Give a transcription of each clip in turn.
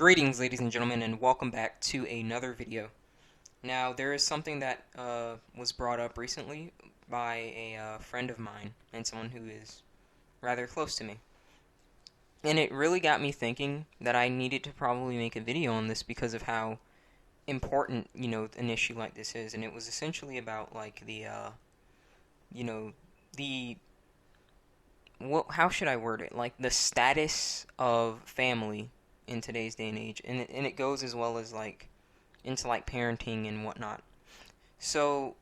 Greetings, ladies and gentlemen, and welcome back to another video. Now, there is something that was brought up recently by a friend of mine and someone who is rather close to me. And it really got me thinking that I needed to probably make a video on this because of how important, an issue like this is. And it was essentially about, like, you know, the, how should I word it? Like, the status of family in today's day and age, and it goes as well as like into like parenting and whatnot. So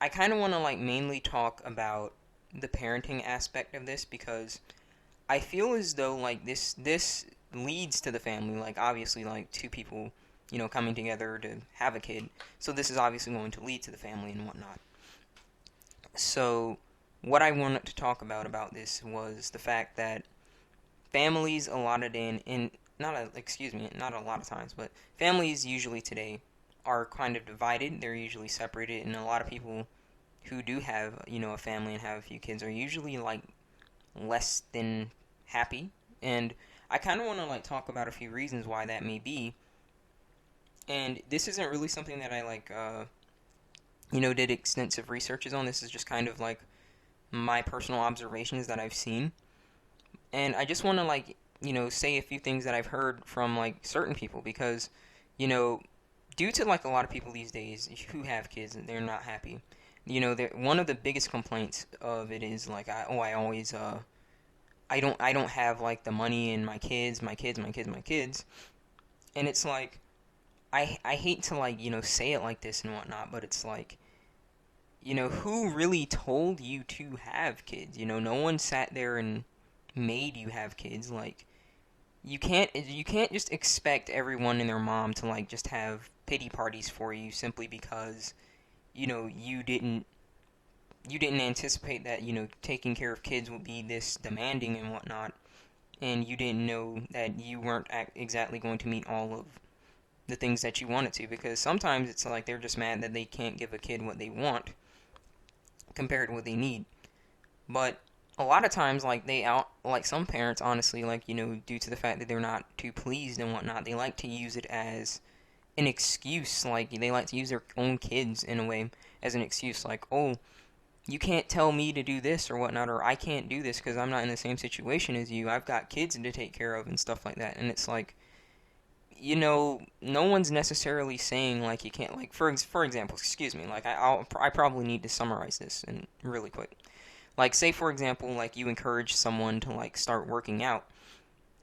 I kind of want to like mainly talk about the parenting aspect of this because I feel as though like this leads to the family, like obviously like two people coming together to have a kid. So this is obviously going to lead to the family and whatnot. So what I wanted to talk about this was the fact that families a lot of day in not a, excuse me, not a lot of times, but families usually today are kind of divided. They're usually separated, and a lot of people who do have, a family and have a few kids are usually like less than happy. And I kind of want to like talk about a few reasons why that may be. And this isn't really something that I like, did extensive researches on. This is just kind of like my personal observations that I've seen. And I just want to like say a few things that I've heard from like certain people because due to like a lot of people these days who have kids and they're not happy. One of the biggest complaints of it is like I always I don't have like the money and my kids, and it's like I hate to like say it like this and whatnot, but it's like who really told you to have kids? No one sat there and made you have kids. Like you can't just expect everyone and their mom to like just have pity parties for you simply because you didn't anticipate that taking care of kids would be this demanding and whatnot, and you didn't know that you weren't exactly going to meet all of the things that you wanted to, because sometimes it's like they're just mad that they can't give a kid what they want compared to what they need. But a lot of times, like like some parents, honestly, like due to the fact that they're not too pleased and whatnot, they like to use it as an excuse. Like they like to use their own kids in a way as an excuse. Like, oh, you can't tell me to do this or whatnot, or I can't do this because I'm not in the same situation as you. I've got kids to take care of and stuff like that. And it's like, no one's necessarily saying like you can't. Like for example, excuse me. Like I probably need to summarize this and really quick. Like, say for example, like you encourage someone to like start working out,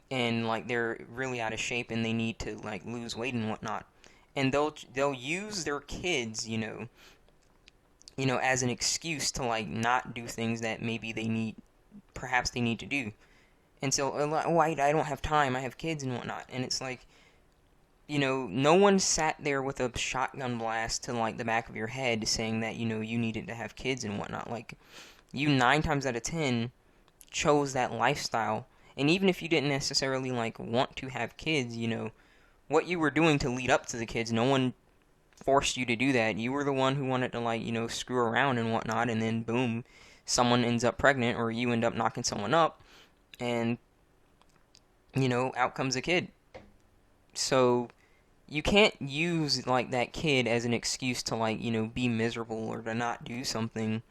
and like they're really out of shape and they need to like lose weight and whatnot, and they'll use their kids, as an excuse to like not do things that maybe perhaps they need to do. And so, oh, I don't have time. I have kids and whatnot, and it's like, no one sat there with a shotgun blast to like the back of your head saying that you needed to have kids and whatnot. Like, you 9 times out of 10 chose that lifestyle. And even if you didn't necessarily like want to have kids, what you were doing to lead up to the kids, no one forced you to do that. You were the one who wanted to like, screw around and whatnot, and then boom, someone ends up pregnant or you end up knocking someone up, and out comes a kid. So you can't use like that kid as an excuse to like, be miserable or to not do something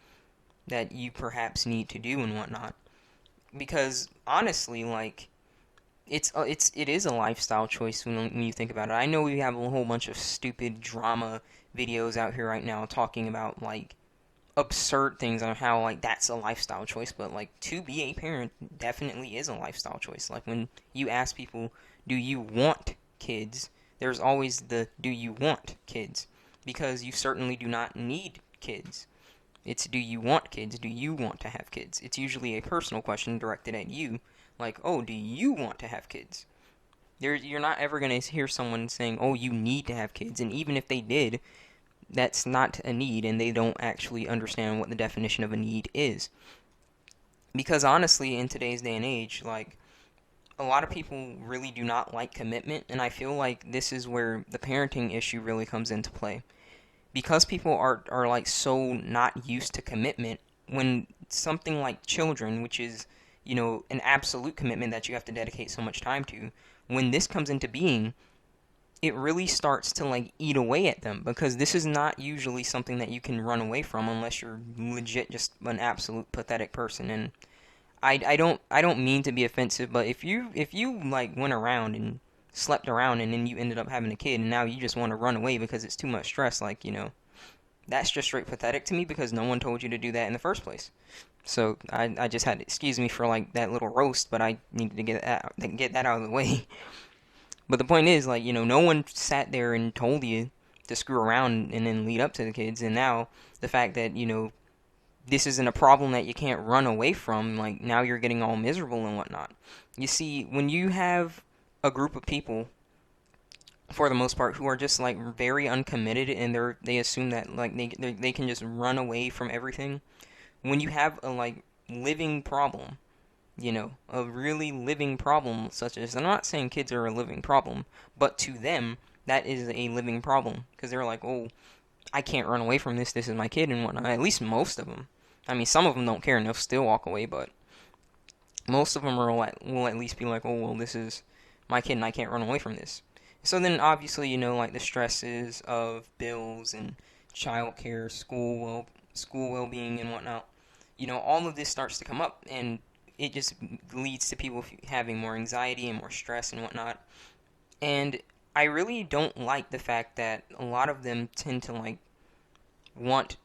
that you perhaps need to do and whatnot. Because honestly, like it is a lifestyle choice when you think about it. I know we have a whole bunch of stupid drama videos out here right now talking about like absurd things on how like that's a lifestyle choice, but like to be a parent definitely is a lifestyle choice. Like when you ask people, do you want kids? There's always the do you want kids? Because you certainly do not need kids. It's do you want kids? Do you want to have kids? It's usually a personal question directed at you. Like, oh, do you want to have kids? You're not ever going to hear someone saying, oh, you need to have kids. And even if they did, that's not a need, and they don't actually understand what the definition of a need is. Because honestly, in today's day and age, like, a lot of people really do not like commitment, and I feel like this is where the parenting issue really comes into play. Because people are like so not used to commitment, when something like children, which is an absolute commitment that you have to dedicate so much time to, when this comes into being, it really starts to like eat away at them, because this is not usually something that you can run away from unless you're legit just an absolute pathetic person. And I don't mean to be offensive, but if you like went around and slept around and then you ended up having a kid and now you just want to run away because it's too much stress, like, that's just straight pathetic to me, because no one told you to do that in the first place. So I just had to excuse me for like that little roast, but I needed to get that out of the way. But the point is, like, no one sat there and told you to screw around and then lead up to the kids. And now the fact that, this isn't a problem that you can't run away from, like, now you're getting all miserable and whatnot. You see, when you have a group of people, for the most part, who are just like very uncommitted, and they assume that like they can just run away from everything. When you have a like living problem, a really living problem, such as, I'm not saying kids are a living problem, but to them, that is a living problem. Because they're like, oh, I can't run away from this, this is my kid and whatnot. At least most of them. I mean, some of them don't care and they'll still walk away, but most of them will at least be like, oh, well, this is my kid and I can't run away from this. So then, obviously, like the stresses of bills and childcare, school well-being and whatnot, all of this starts to come up, and it just leads to people having more anxiety and more stress and whatnot. And I really don't like the fact that a lot of them tend to like want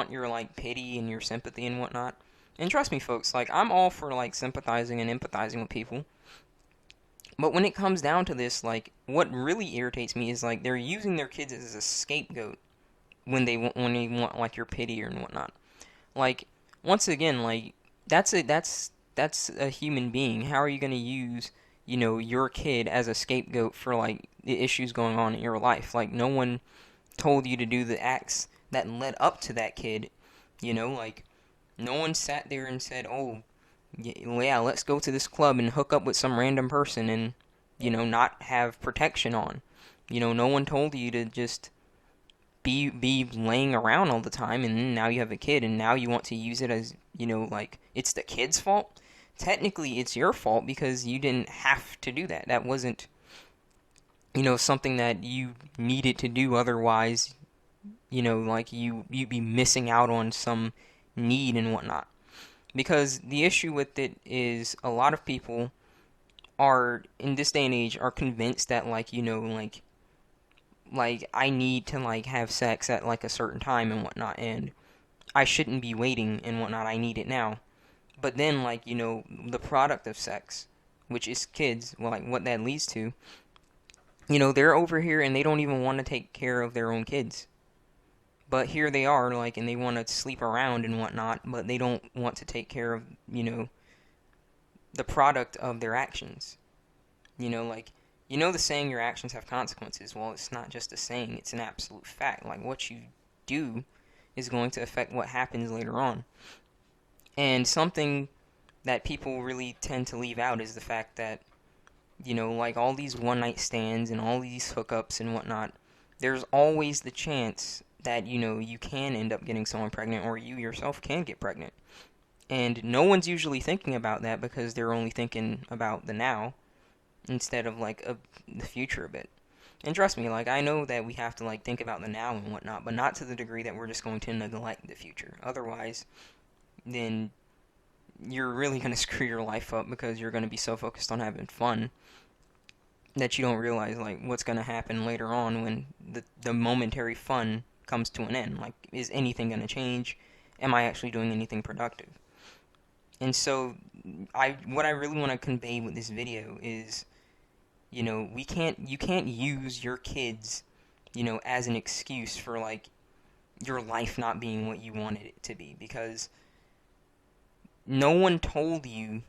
your like pity and your sympathy and whatnot. And trust me, folks, like, I'm all for like sympathizing and empathizing with people. But when it comes down to this, like, what really irritates me is like they're using their kids as a scapegoat when they want like your pity and whatnot. Like, once again, like, that's a human being. How are you going to use, your kid as a scapegoat for like the issues going on in your life? Like, no one told you to do the acts that led up to that kid. Like, no one sat there and said, oh, yeah, let's go to this club and hook up with some random person and, not have protection on. No one told you to just be laying around all the time, and then now you have a kid and now you want to use it as, like, it's the kid's fault. Technically, it's your fault because you didn't have to do that. That wasn't, something that you needed to do. Otherwise, like, you'd be missing out on some need and whatnot. Because the issue with it is a lot of people are, in this day and age, are convinced that, like, like I need to, like, have sex at, like, a certain time and whatnot, and I shouldn't be waiting and whatnot, I need it now. But then, like, the product of sex, which is kids, well, like, what that leads to, they're over here and they don't even want to take care of their own kids. But here they are, like, and they want to sleep around and whatnot, but they don't want to take care of, the product of their actions. Like, the saying, your actions have consequences. Well, it's not just a saying, it's an absolute fact. Like, what you do is going to affect what happens later on. And something that people really tend to leave out is the fact that, like, all these one-night stands and all these hookups and whatnot, there's always the chance that, you can end up getting someone pregnant, or you yourself can get pregnant. And no one's usually thinking about that because they're only thinking about the now instead of, like, the future a bit. And trust me, like, I know that we have to, like, think about the now and whatnot, but not to the degree that we're just going to neglect the future. Otherwise, then you're really going to screw your life up, because you're going to be so focused on having fun that you don't realize, like, what's going to happen later on when the momentary fun comes to an end. Like, is anything going to change? Am I actually doing anything productive? And so, what I really want to convey with this video is, you can't use your kids, as an excuse for, like, your life not being what you wanted it to be, because no one told you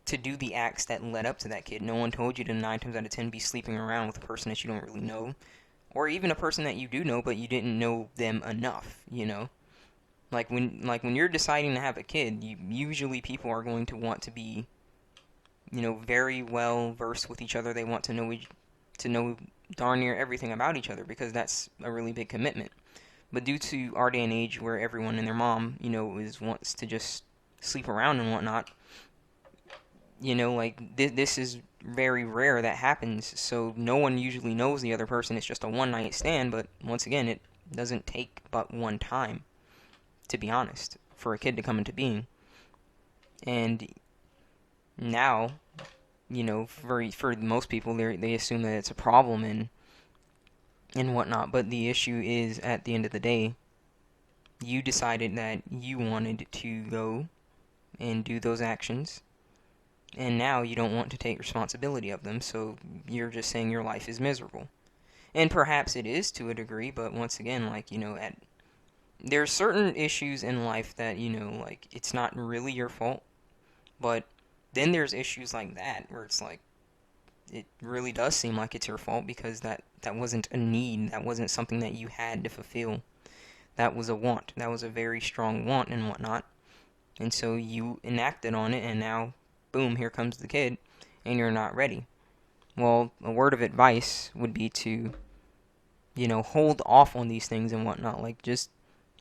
to do the acts that led up to that kid. No one told you to 9 times out of 10 be sleeping around with a person that you don't really know, or even a person that you do know but you didn't know them enough. Like when you're deciding to have a kid, usually people are going to want to be, very well versed with each other. They want to know darn near everything about each other, because that's a really big commitment. But due to our day and age, where everyone and their mom, wants to just sleep around and whatnot, like this is very rare that happens, so no one usually knows the other person. It's just a one night stand, but once again, it doesn't take but one time, to be honest, for a kid to come into being. And now, for most people, they assume that it's a problem and whatnot. But the issue is, at the end of the day, you decided that you wanted to go and do those actions, and now you don't want to take responsibility of them, so you're just saying your life is miserable. And perhaps it is to a degree, but once again, like, there's certain issues in life that, like, it's not really your fault, but then there's issues like that where it's like, it really does seem like it's your fault because that wasn't a need, that wasn't something that you had to fulfill. That was a want. That was a very strong want and whatnot. And so you enacted on it, and now, boom, here comes the kid, and you're not ready. Well, a word of advice would be to, hold off on these things and whatnot. Like, just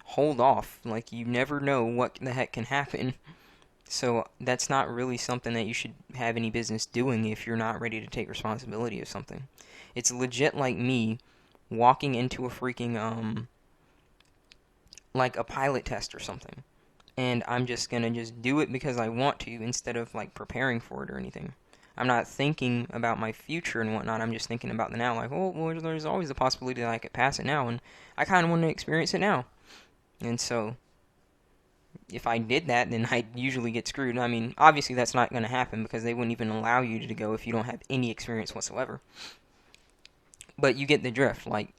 hold off. Like, you never know what the heck can happen. So that's not really something that you should have any business doing if you're not ready to take responsibility of something. It's legit like me walking into a freaking, like a pilot test or something. And I'm just gonna just do it because I want to instead of like preparing for it or anything. I'm not thinking about my future and whatnot. I'm just thinking about the now. Like, oh, well, there's always the possibility that I could pass it now, and I kind of want to experience it now. And so, if I did that, then I'd usually get screwed. I mean, obviously that's not going to happen because they wouldn't even allow you to go if you don't have any experience whatsoever. But you get the drift. Like,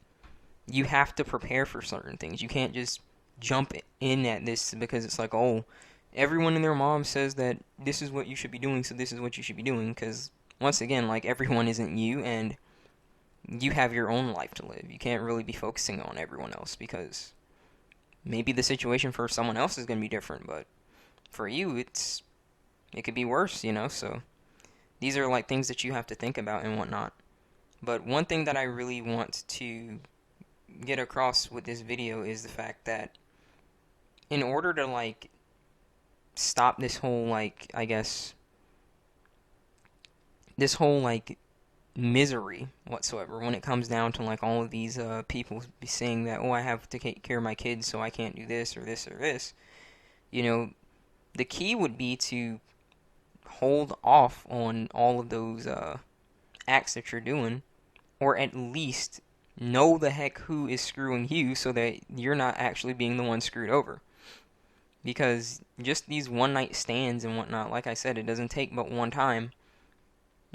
you have to prepare for certain things. You can't just jump in at this because it's like, oh, everyone and their mom says that this is what you should be doing, so this is what you should be doing. Because, once again, like, everyone isn't you, and you have your own life to live. You can't really be focusing on everyone else because maybe the situation for someone else is going to be different, but for you, it could be worse, so these are like things that you have to think about and whatnot. But one thing that I really want to get across with this video is the fact that in order to like stop this whole like, I guess, this whole like misery whatsoever when it comes down to like all of these people saying that, oh, I have to take care of my kids so I can't do this or this or this, the key would be to hold off on all of those acts that you're doing, or at least know the heck who is screwing you so that you're not actually being the one screwed over. Because just these one night stands and whatnot, like I said, it doesn't take but one time.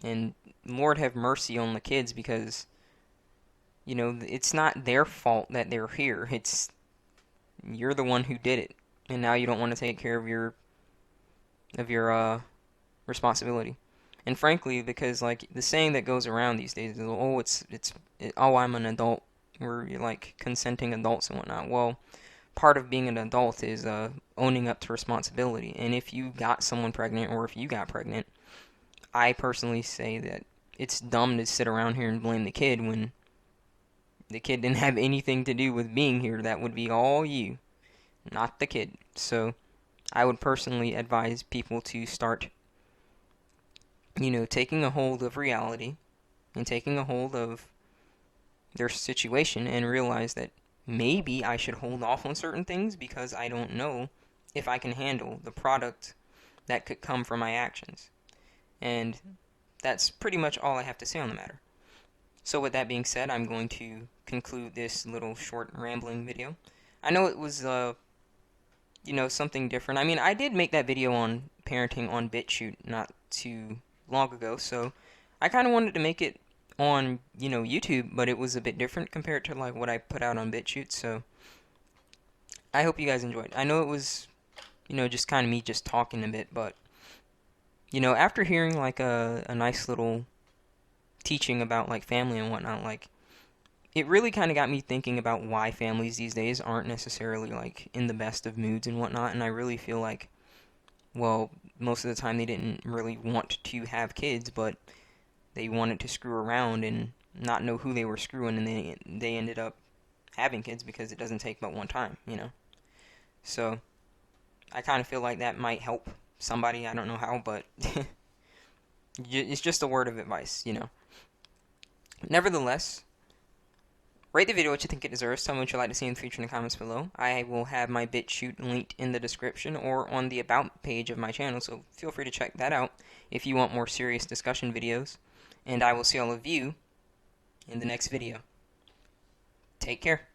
And Lord have mercy on the kids because, it's not their fault that they're here. It's you're the one who did it. And now you don't want to take care of your responsibility. And frankly, because like the saying that goes around these days is, oh, oh, I'm an adult. We're like consenting adults and whatnot. Well, part of being an adult is owning up to responsibility. And if you got someone pregnant, or if you got pregnant, I personally say that it's dumb to sit around here and blame the kid when the kid didn't have anything to do with being here. That would be all you, not the kid. So I would personally advise people to start, taking a hold of reality and taking a hold of their situation and realize that maybe I should hold off on certain things because I don't know if I can handle the product that could come from my actions. And that's pretty much all I have to say on the matter. So with that being said, I'm going to conclude this little short rambling video. I know it was, something different. I mean, I did make that video on parenting on BitChute not too long ago, so I kind of wanted to make it on, YouTube, but it was a bit different compared to, like, what I put out on BitChute, so I hope you guys enjoyed. I know it was, just kind of me just talking a bit, but after hearing like a nice little teaching about like family and whatnot, like it really kind of got me thinking about why families these days aren't necessarily like in the best of moods and whatnot. And I really feel like, well, most of the time they didn't really want to have kids, but they wanted to screw around and not know who they were screwing, and they ended up having kids because it doesn't take but one time, So I kind of feel like that might help somebody. I don't know how, but It's just a word of advice, you know. Nevertheless, rate the video what you think it deserves. Tell me what you'd like to see in the future in the comments below. I will have my BitChute linked in the description or on the About page of my channel, so feel free to check that out if you want more serious discussion videos. And I will see all of you in the next video. Take care.